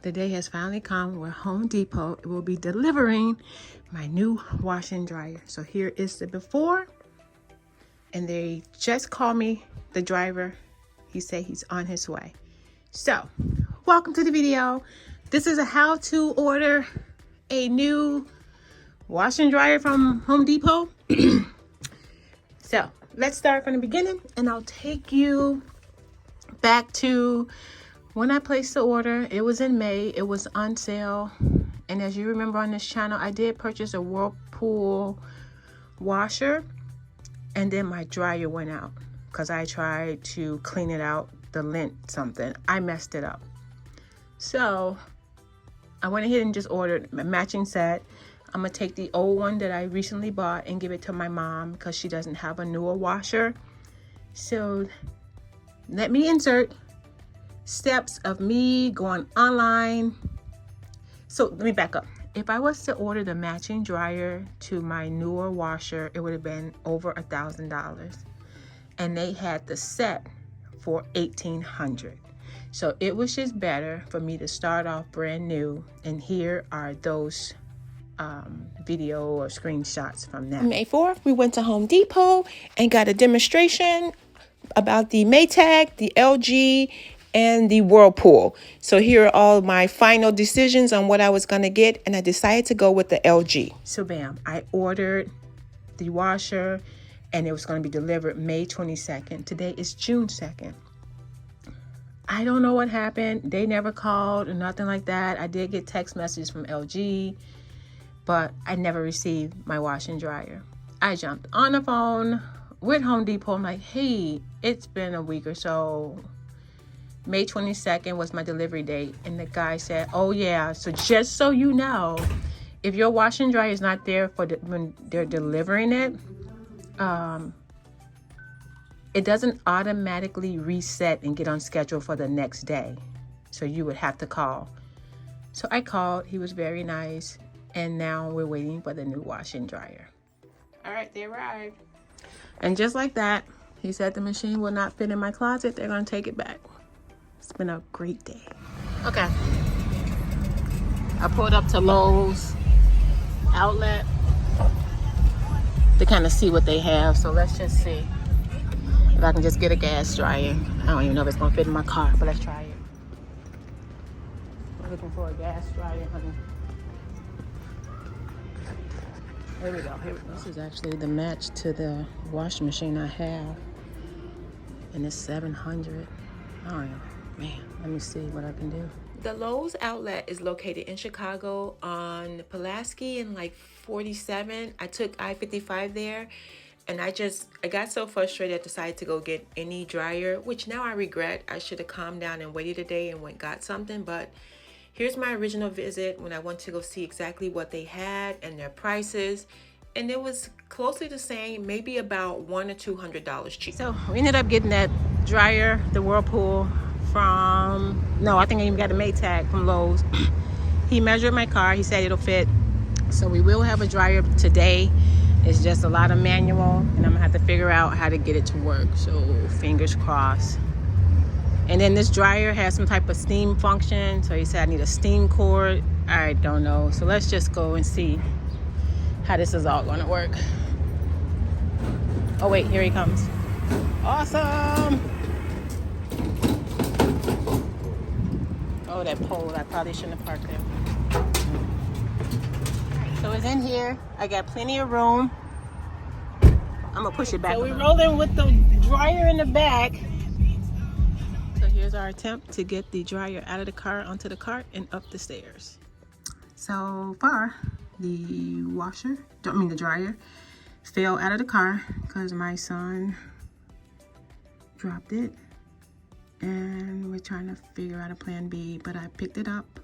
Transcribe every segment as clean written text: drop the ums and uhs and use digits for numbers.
the day has finally come where Home Depot will be delivering my new washer and dryer. So here is the before, and they just called me, the driver. He said he's on his way. So welcome to the video. This is a how to order a new washer and dryer from Home Depot. So let's start from the beginning, and I'll take you back to when I placed the order. It was in May. It was on sale. And as you remember on this channel, I did purchase a Whirlpool washer, and then my dryer went out because I tried to clean it out, the lint something. I messed it up. So I went ahead and just ordered a matching set. I'm gonna take the old one that I recently bought and give it to my mom because she doesn't have a newer washer. So let me insert steps of me going online. So let me back up. If I was to order the matching dryer to my newer washer, it would have been over $1,000. And they had the set for $1,800. So it was just better for me to start off brand new. And here are those video or screenshots from that. May 4th, we went to Home Depot and got a demonstration about the Maytag, the LG, and the Whirlpool. So here are all my final decisions on what I was going to get, and I decided to go with the LG. So bam, I ordered the washer, and it was going to be delivered May 22nd. Today is June 2nd. I don't know what happened. They never called or nothing like that. I did get text messages from LG, but I never received my washer and dryer. I jumped on the phone with Home Depot. I'm like, hey, it's been a week or so. May 22nd was my delivery date. And the guy said, oh yeah, so just so you know, if your washer and dryer is not there for when they're delivering it, it doesn't automatically reset and get on schedule for the next day. So you would have to call. So I called. He was very nice. And now we're waiting for the new washer and dryer. All right, they arrived. And just like that, he said the machine will not fit in my closet. They're going to take it back. It's been a great day. Okay. I pulled up to Lowe's outlet to kind of see what they have. So let's just see if I can just get a gas dryer. I don't even know if it's going to fit in my car, but let's try it. I'm looking for a gas dryer, honey. Here we go. This is actually the match to the washing machine I have. And it's $700. Oh, man. Let me see what I can do. The Lowe's outlet is located in Chicago on Pulaski and like 47. I took I-55 there. And I got so frustrated I decided to go get any dryer, which now I regret. I should have calmed down and waited a day and got something. But here's my original visit when I went to go see exactly what they had and their prices. And it was closely the same, maybe about $100 or $200 cheap. So we ended up getting that dryer, the Whirlpool I think I even got a Maytag from Lowe's. He measured my car. He said it'll fit. So we will have a dryer today. It's just a lot of manual, and I'm gonna have to figure out how to get it to work. So fingers crossed. And then this dryer has some type of steam function. So he said I need a steam cord. I don't know. So let's just go and see how this is all gonna work. Oh wait, here he comes. Awesome. Oh, that pole. I probably shouldn't have parked there. So it's in here. I got plenty of room. I'm gonna push it back. So we're rolling with the dryer in the back. So here's our attempt to get the dryer out of the car onto the cart and up the stairs. So far, the dryer fell out of the car because my son dropped it. And we're trying to figure out a plan B, but I picked it up,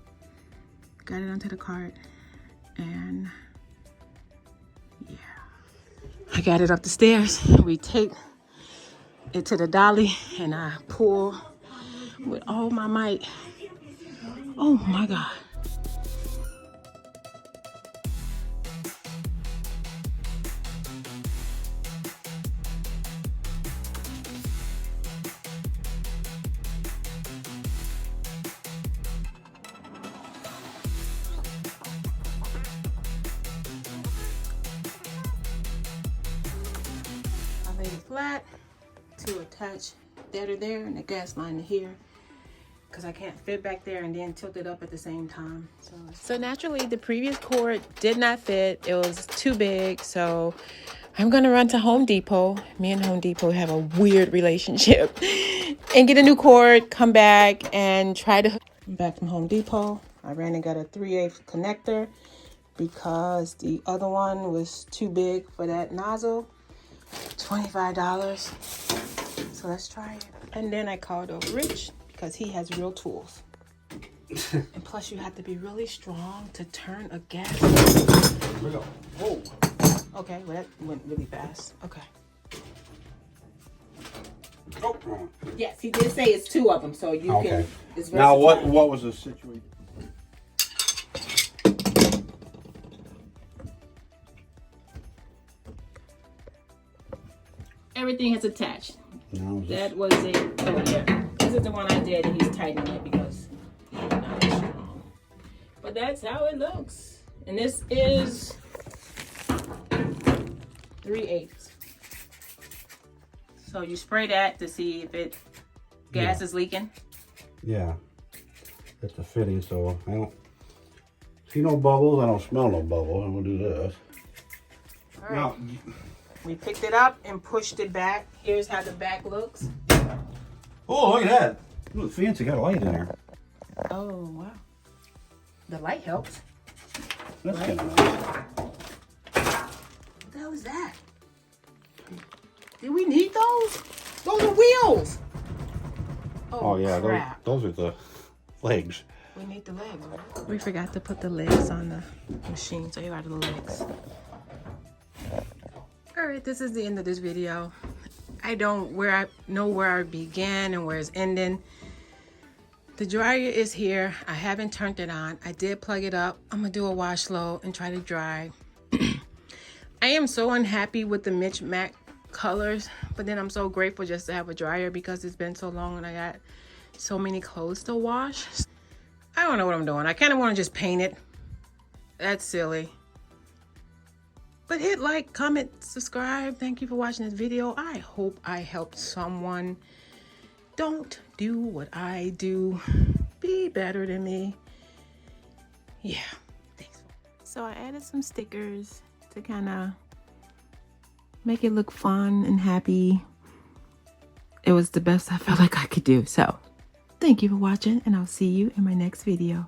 got it onto the cart, and yeah. I got it up the stairs. We take it to the dolly and I pull with all my might. Oh my God. flat to attach that or there and the gas line to here, because I can't fit back there and then tilt it up at the same time. So naturally the previous cord did not fit. It was too big, so I'm gonna run to Home Depot. Me and Home Depot have a weird relationship. And get a new cord, come back and try to... I'm back from Home Depot. I ran and got a 3/8 connector because the other one was too big for that nozzle. $25. So let's try it. And then I called up Rich because he has real tools. And plus you have to be really strong to turn a gas. Here we go. Whoa. Okay, well that went really fast. Okay. Oh, wrong. Yes, he did say it's 2 of them, so you can. It's now versatile. what was the situation? Everything is attached. No, That was a... Oh yeah, this is the one I did, and he's tightening it because it's not strong. But that's how it looks, and this is 3/8. So you spray that to see if it gas is leaking. Yeah, it's a fitting, so I don't see no bubbles. I don't smell no bubbles. I'm gonna do this. All right. Now, We picked it up and pushed it back. Here's how the back looks. oh, look at that! Look, fancy. Got a light in there. Oh wow, the light helps. That's Right. kind of nice. What the hell is that? Did we need those? Those are wheels. Oh yeah, crap. those are the legs. We need the legs, right? We forgot to put the legs on the machine, so here are the legs. All right, this is the end of this video. I don't know where I began and where it's ending. The dryer is here. I haven't turned it on. I did plug it up. I'm gonna do a wash low and try to dry. I am so unhappy with the Mitch Mac colors, but then I'm so grateful just to have a dryer because it's been so long and I got so many clothes to wash. I don't know what I'm doing. I kind of want to just paint it. That's silly. But hit like, comment, subscribe. Thank you for watching this video. I hope I helped someone. Don't do what I do. Be better than me. Yeah, thanks. So I added some stickers to kind of make it look fun and happy. It was the best I felt like I could do. So thank you for watching, and I'll see you in my next video.